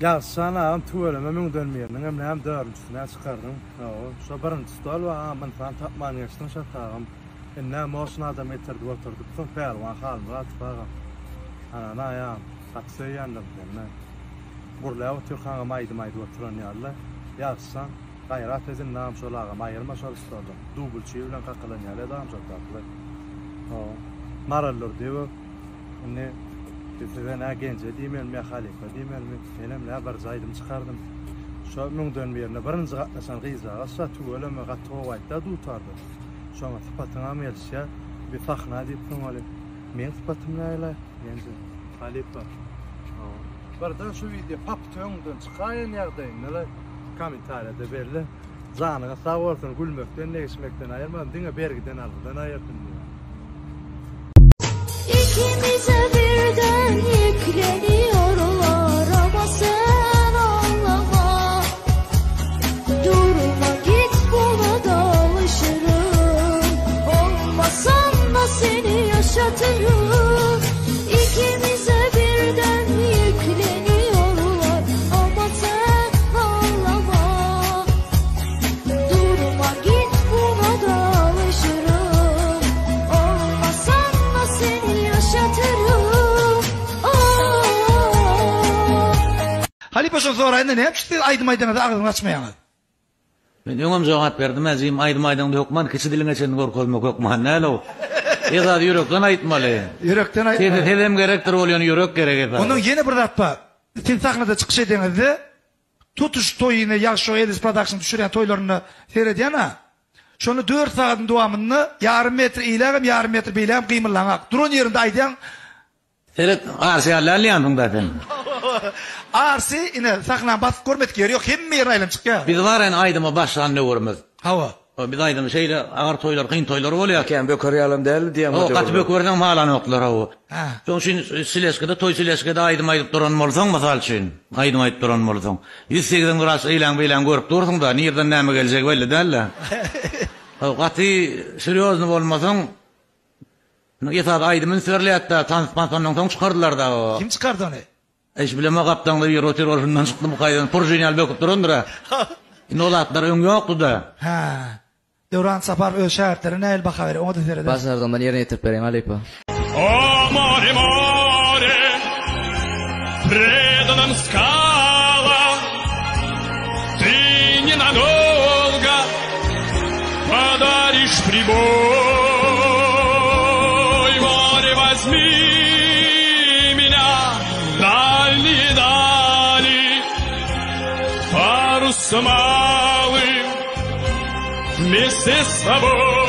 Ya sana am tuğla memnun dönmeyelim. Hem hem dördüncüsüne çıkardım. Şu birinci stol ve aman falan tapman yaştın şatağım. İnne moşun adam etirdi oturduk. Son pervan halmı atfağım. Ana ya taksiye yandım ben. Burla otur kanka maydı oturan yerle. Yazsan gayrat edin nam şolağa ayırma şol stolda. Dubulçu bilen kakılan yerle dam çok tatlı. Marallar diyor. Ne ben agence diyeyim mi Halife diyeyim mi benim bir zaydım çıkardım. Şu memnun dönmeyelim. Birinci katlaşan gıyza satı öyle mi gatı vayda tutardı. Şu an sıfatına melşe bir fakna deyip tamalı. Men sıfatım neyle? Yani Halife. Bardan şu video paptığından çıkayan yerdeyim. Neler komentarda belli. Zanına sağ olsun gülmekten ne içmekten ayırmadım. Dine bergiden aldım. Ayırdım diyor. İkimize birden yükleniyorlar ama sen anlama. Durma git buna da alışırım. Olmasan da seni yaşatırım. İkimize birden yükleniyorlar ama sen anlama. Durma git buna da alışırım. Olmasan da seni yaşatırım. Halipaşın sonra ne yapmıştı? Aydım aydana da ağzını açmayanı. Ben öňem jogap berdim, azim aydym aydymda hokman, kiçi diline çen gorkolmak hokman, näle o? Ýa-da ýürekden aýtmaly. Yürekten aydym. Hedem gerekdir bolýan ýürek gerek eder. Onun yeni bir zat var. Sen sahnada çıkış edenizde tutuş toyunu Yaxşı Edis Production düşüren toylarını seyrediyen ha. Şonu 4 saatın dowamyny yarım metr iýlegim, yarım metr beýlegim gymylaňak. Duran ýerinde aýdýan Seret arsiýalar ýandym zaten. arsi ine sahna basyp görmek ýeri ýok, hemme ýer aýlanyp çykýar. Biz baren aydyma başlan döwürmiz. Hawa. Biz aydym şeýle agar toylar, kyn toylar bolýar. Ken böker ýalym däl diýen. O gaty bökerden malan oklar o. Ha. Şoň üçin Sileskede toy Sileskede aydym aýdyp duran bolsaň, mysal üçin aydym aýdyp duran bolsaň 108 gras eýlen görüp dursaň da nerden näme geljek belli däl. O gaty seriozny bolmasaň ýa-da aydymyň sörleýärde tanışmandan soň çykardylar da o. Kim çıkardı onu? Eş bileme gapdanly bir rotor orjundan çykdy bu gaýdan porjinal böküp durandyr. Inolatlar öň ýokdy da. Ha. Devran Sapar öz şähertlerine el baka beri, onu da seyreder. Basardan ben yerine getirip bereyim Halipa. Море, море, преданным скалам, ты ненадолго подаришь прибой. Море, возьми меня в дальние дали, парус малым вместе с собой.